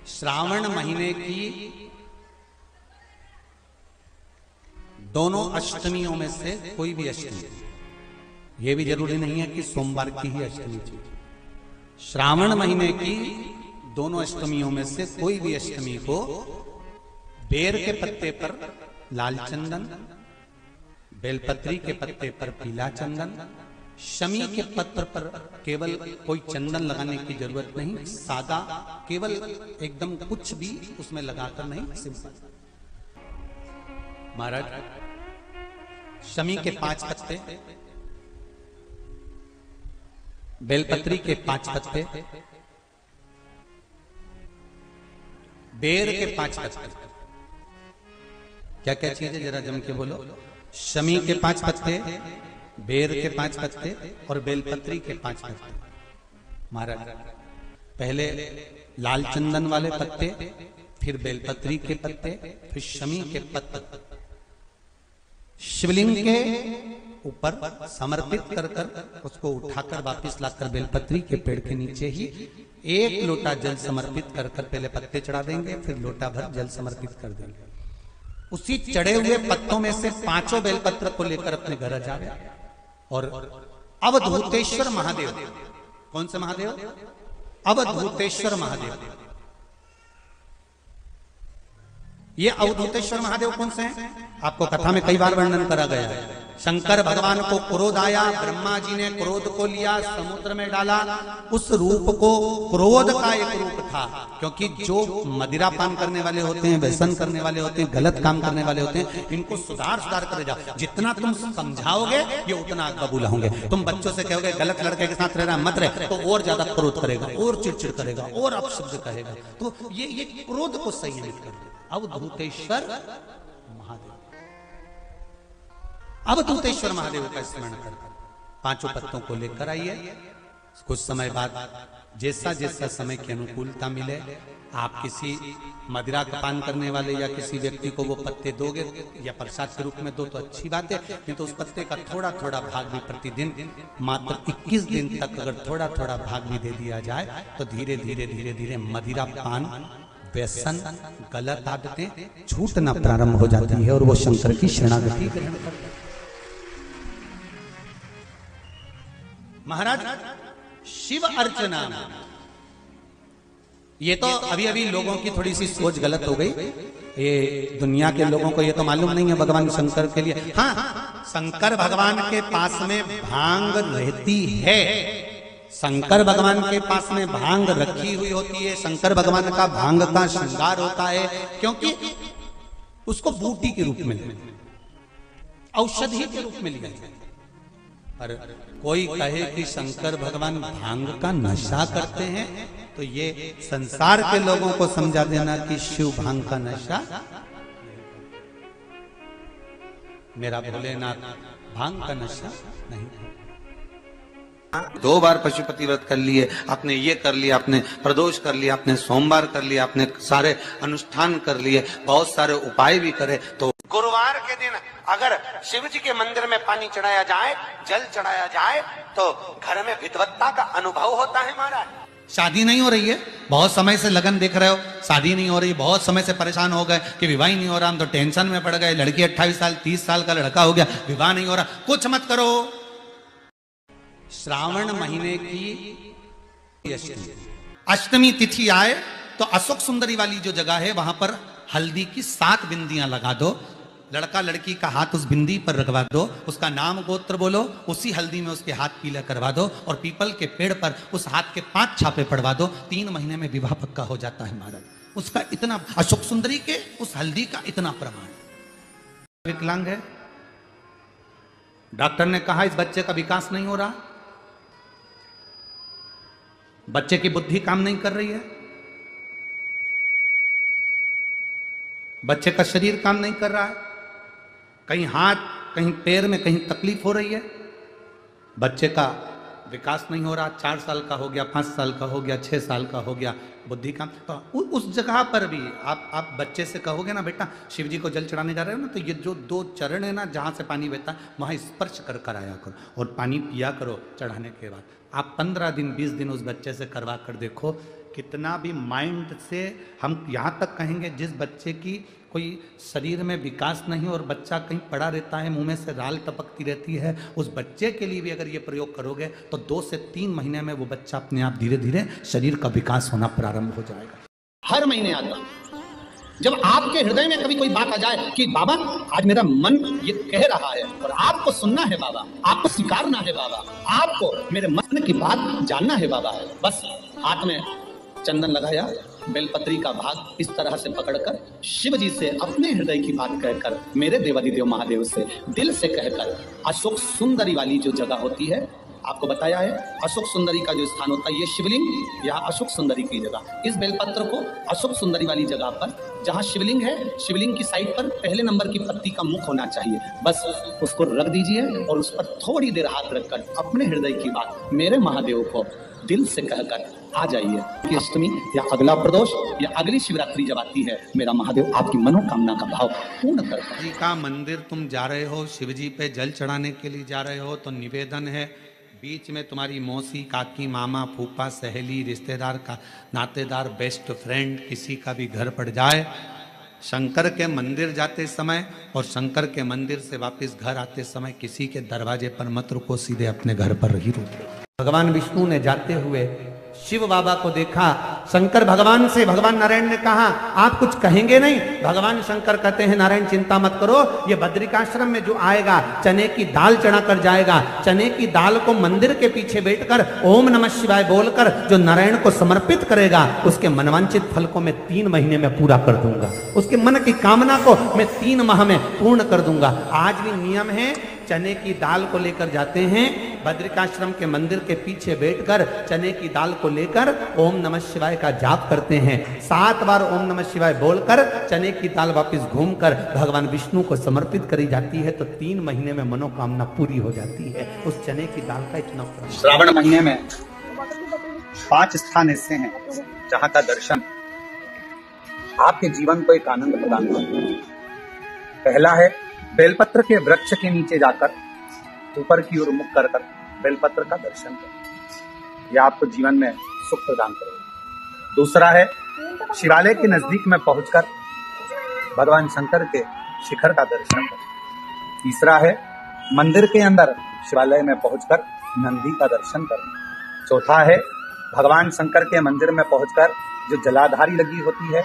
श्रावण महीने की दोनों अष्टमियों में से कोई भी अष्टमी, यह भी जरूरी नहीं है कि सोमवार की ही अष्टमी थी। श्रावण महीने की दोनों अष्टमियों में से कोई भी अष्टमी को बेर के पत्ते पर लाल चंदन, बेलपत्री के पत्ते पर पीला चंदन, शमी के पत्र पर केवल कोई चंदन लगाने की जरूरत नहीं, सादा केवल एकदम कुछ भी उसमें लगाकर नहीं, सिंपल। महाराज शमी के 5 पत्ते, बेलपत्री के 5 पत्ते, बेर के 5 पत्ते, क्या क्या चीज है जरा जम के बोलो। शमी के 5 पत्ते, बेर के 5 पत्ते और बेलपत्री के 5 पत्ते। महाराज पहले लाल चंदन वाले पत्ते, फिर बेलपत्री के पत्ते, फिर शमी के पत्ते शिवलिंग के ऊपर समर्पित कर कर उसको उठाकर वापस लाकर बेलपत्री के पेड़ के नीचे ही 1 लोटा जल समर्पित कर कर पहले पत्ते चढ़ा देंगे, फिर लोटा भर जल समर्पित कर देंगे। उसी चढ़े हुए पत्तों में से 5 बेलपत्र को लेकर अपने घर जावे और अवधूतेश्वर महादेव, कौन से महादेव? अवधूतेश्वर महादेव। ये अवधूतेश्वर महादेव कौन से हैं? आपको कथा में कई बार वर्णन करा गया है। शंकर भगवान को क्रोध आया, ब्रह्मा जी ने क्रोध को लिया, समुद्र में डाला। उस रूप को क्रोध का एक रूप था, क्योंकि जो मदिरा पान करने वाले होते हैं, व्यसन करने वाले होते हैं, गलत काम करने वाले होते हैं, इनको सुधार कर जाओ। जितना तुम समझाओगे ये उतना बबूला होंगे। तुम बच्चों से कहोगे गलत लड़के के साथ रहना मत रहे, तो और ज्यादा क्रोध करेगा, और चिड़चिड़ करेगा, और अपशब्द कहेगा। तो ये क्रोध को संयमित कर दे। अवधूतेश्वर महादेव, अवधूतेश्वर महादेव का स्मरण कर 5 पत्तों को लेकर आइए। कुछ समय बाद जैसा जैसा समय की अनुकूलता मिले, आप किसी मदिरा का पान करने वाले या किसी व्यक्ति को वो पत्ते दोगे या प्रसाद के रूप में दो तो अच्छी बात है, नहीं तो उस पत्ते का थोड़ा थोड़ा भाग भी प्रतिदिन मात्र 21 दिन तक अगर थोड़ा थोड़ा भाग भी दे दिया जाए तो धीरे धीरे धीरे धीरे मदिरा पान, व्यसन, गलत आदतें छूटना प्रारंभ हो जाती है और वो शंकर की शरणागति ग्रहण करते हैं। महाराज शिव अर्चना, ये तो अभी अभी लोगों की थोड़ी सी सोच गलत हो गई। ये दुनिया के लोगों को ये तो मालूम नहीं है भगवान शंकर के लिए। हाँ, शंकर भगवान के पास में भांग रहती है, शंकर भगवान के पास में भांग रखी हुई होती है। शंकर भगवान का भांग का श्रृंगार होता है, क्योंकि उसको बूटी के रूप में, औषधि के रूप में लिया जाता है। पर कोई कहे कि शंकर भगवान भांग का नशा करते हैं, तो ये संसार के लोगों को समझा देना कि शिव भांग का नशा, मेरा भोलेनाथ भांग का नशा नहीं। 2 बार पशुपति व्रत कर लिए, आपने ये कर लिया, आपने प्रदोष कर लिया, आपने सोमवार कर लिया, आपने सारे अनुष्ठान कर लिए, बहुत सारे उपाय भी करे, तो गुरुवार के दिन अगर शिव जी के मंदिर में पानी चढ़ाया जाए, जल चढ़ाया जाए, तो घर में विद्वत्ता का अनुभव होता है। महाराज शादी नहीं हो रही है, बहुत समय से लगन देख रहे हो, शादी नहीं हो रही, बहुत समय से परेशान हो गए कि विवाह नहीं हो रहा, हम तो टेंशन में पड़ गए। लड़की 28 साल 30 साल का लड़का हो गया, विवाह नहीं हो रहा, कुछ मत करो। श्रावण महीने की अष्टमी तिथि आए तो अशोक सुंदरी वाली जो जगह है वहां पर हल्दी की 7 बिंदियां लगा दो। लड़का लड़की का हाथ उस बिंदी पर रखवा दो, उसका नाम गोत्र बोलो, उसी हल्दी में उसके हाथ पीला करवा दो और पीपल के पेड़ पर उस हाथ के 5 छापे पड़वा दो। 3 महीने में विवाह पक्का हो जाता है। महाराज उसका इतना, अशोक सुंदरी के उस हल्दी का इतना प्रमाण। विकलांग है, डॉक्टर ने कहा इस बच्चे का विकास नहीं हो रहा, बच्चे की बुद्धि काम नहीं कर रही है, बच्चे का शरीर काम नहीं कर रहा है, कहीं हाथ कहीं पैर में कहीं तकलीफ हो रही है, बच्चे का विकास नहीं हो रहा, 4 साल का हो गया, 5 साल का हो गया, 6 साल का हो गया, बुद्धि काम। तो उस जगह पर भी आप बच्चे से कहोगे ना बेटा शिव जी को जल चढ़ाने जा रहे हो ना, तो ये जो 2 चरण है ना जहाँ से पानी बहता है वहाँ स्पर्श कर कर आया करो और पानी पिया करो चढ़ाने के बाद। आप 15 दिन 20 दिन उस बच्चे से करवा कर देखो कितना भी माइंड से हम यहाँ तक कहेंगे, जिस बच्चे की कोई शरीर में विकास नहीं और बच्चा कहीं पड़ा रहता है, मुंह में से राल टपकती रहती है, उस बच्चे के लिए भी अगर ये प्रयोग करोगे तो 2 से 3 महीने में वो बच्चा अपने आप धीरे धीरे शरीर का विकास होना प्रारंभ हो जाएगा। हर महीने आता जब आपके हृदय में कभी कोई बात आ जाए कि बाबा आज मेरा मन ये कह रहा है और आपको सुनना है बाबा, आपको स्वीकारना है बाबा, आपको मेरे मन की बात जानना है बाबा, बस हाथ में चंदन लगाया, बेलपत्री का भाग इस तरह से पकड़कर शिव जी से अपने हृदय की बात कहकर, मेरे देवादिदेव महादेव से दिल से कहकर, अशोक सुंदरी वाली जो जगह होती है, आपको बताया है अशोक सुंदरी का जो स्थान होता है, ये शिवलिंग या अशोक सुंदरी की जगह, इस बेलपत्र को अशोक सुंदरी वाली जगह पर जहाँ शिवलिंग है, शिवलिंग की साइड पर पहले नंबर की पत्ती का मुख होना चाहिए, बस उसको रख दीजिए और उस पर थोड़ी देर हाथ रखकर अपने हृदय की बात मेरे महादेव को दिल से कहकर आ जाइए कि अष्टमी या अगला प्रदोष या अगली शिवरात्रि जब आती है, मेरा महादेव आपकी मनोकामना का भाव पूर्ण करता है। जी का मंदिर तुम जा रहे हो, शिव जी पे जल चढ़ाने के लिए जा रहे हो, तो निवेदन है बीच में तुम्हारी मौसी, काकी, मामा, फूफा, सहेली, रिश्तेदार का नातेदार, बेस्ट फ्रेंड किसी का भी घर पड़ जाए, शंकर के मंदिर जाते समय और शंकर के मंदिर से वापस घर आते समय किसी के दरवाजे पर मत रुको, सीधे अपने घर पर ही रुको। भगवान विष्णु ने जाते हुए शिव बाबा को देखा, शंकर भगवान से, भगवान नारायण ने कहा आप कुछ कहेंगे नहीं? भगवान शंकर कहते हैं नारायण चिंता मत करो, ये बद्रिकाश्रम में जो आएगा चने की दाल चढ़ा कर जाएगा, चने की दाल को मंदिर के पीछे बैठकर ओम नमः शिवाय बोलकर जो नारायण को समर्पित करेगा, उसके मनवांचित फल को मैं 3 महीने में पूरा कर दूंगा, उसके मन की कामना को मैं 3 माह में पूर्ण कर दूंगा। आज भी नियम है, चने की दाल को लेकर जाते हैं, बद्रिकाश्रम के मंदिर के पीछे बैठकर चने की दाल को लेकर ओम नमः शिवाय का जाप करते हैं, 7 बार ओम नमः शिवाय बोलकर चने की दाल वापस घूमकर भगवान विष्णु को समर्पित करी जाती है, तो 3 महीने में मनोकामना पूरी हो जाती है। उस चने की दाल का इतना श्रावण महीने में 5 स्थान ऐसे हैं जहाँ का दर्शन आपके जीवन को एक आनंद प्रदान करता है। पहला है बेलपत्र के वृक्ष के नीचे जाकर ऊपर की ओर मुख कर बेलपत्र का दर्शन करें, यह आपको जीवन में सुख प्रदान करेगा। दूसरा है शिवालय के नजदीक में पहुंचकर भगवान शंकर के शिखर का दर्शन करें। तीसरा है मंदिर के अंदर शिवालय में पहुंचकर नंदी का दर्शन करें। चौथा है भगवान शंकर के मंदिर में पहुंचकर जो जलाधारी लगी होती है,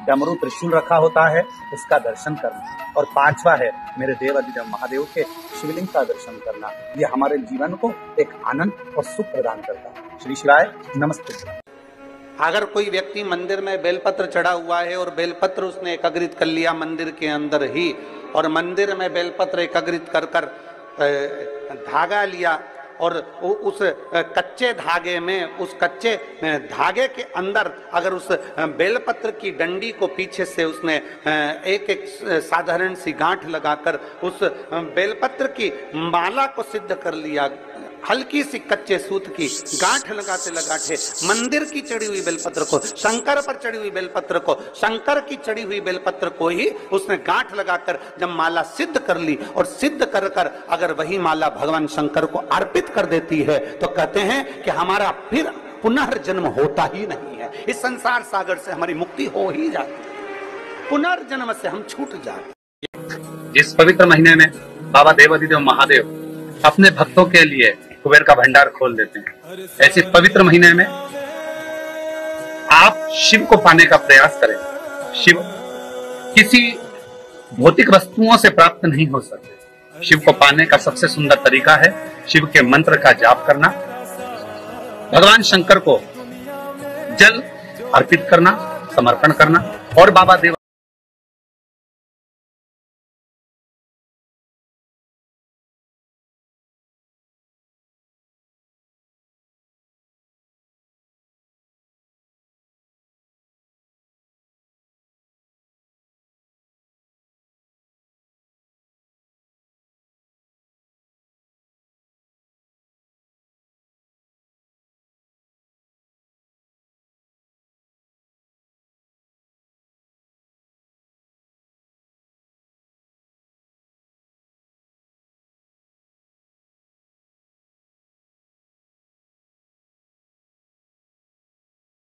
डमरू त्रिशूल रखा होता है, उसका दर्शन करना। और 5वां है मेरे देवादिदेव महादेव के शिवलिंग का दर्शन करना। ये हमारे जीवन को एक आनंद और सुख प्रदान करता है। श्री शिवाय नमस्ते। अगर कोई व्यक्ति मंदिर में बेलपत्र चढ़ा हुआ है और बेलपत्र उसने एकत्रित कर लिया मंदिर के अंदर ही, और मंदिर में बेलपत्र एकत्रित कर कर धागा लिया और उस कच्चे धागे में, उस कच्चे धागे के अंदर अगर उस बेलपत्र की डंडी को पीछे से उसने एक एक साधारण सी गांठ लगाकर उस बेलपत्र की माला को सिद्ध कर लिया, हल्की सी कच्चे सूत की गांठ लगाते लगाते मंदिर की चढ़ी हुई बेलपत्र को, शंकर पर चढ़ी हुई बेलपत्र को, शंकर की चढ़ी हुई बेलपत्र को ही उसने गांठ लगाकर जब माला सिद्ध कर ली और सिद्ध कर कर अगर वही माला भगवान शंकर को अर्पित कर देती है, तो कहते हैं कि हमारा फिर पुनर्जन्म होता ही नहीं है, इस संसार सागर से हमारी मुक्ति हो ही जाती है, पुनर्जन्म से हम छूट जाते। इस पवित्र महीने में बाबा देवादिदेव महादेव अपने भक्तों के लिए कुबेर का भंडार खोल देते हैं। ऐसे पवित्र महीने में आप शिव को पाने का प्रयास करें। शिव किसी भौतिक वस्तुओं से प्राप्त नहीं हो सकते। शिव को पाने का सबसे सुंदर तरीका है शिव के मंत्र का जाप करना, भगवान शंकर को जल अर्पित करना, समर्पण करना और बाबा देव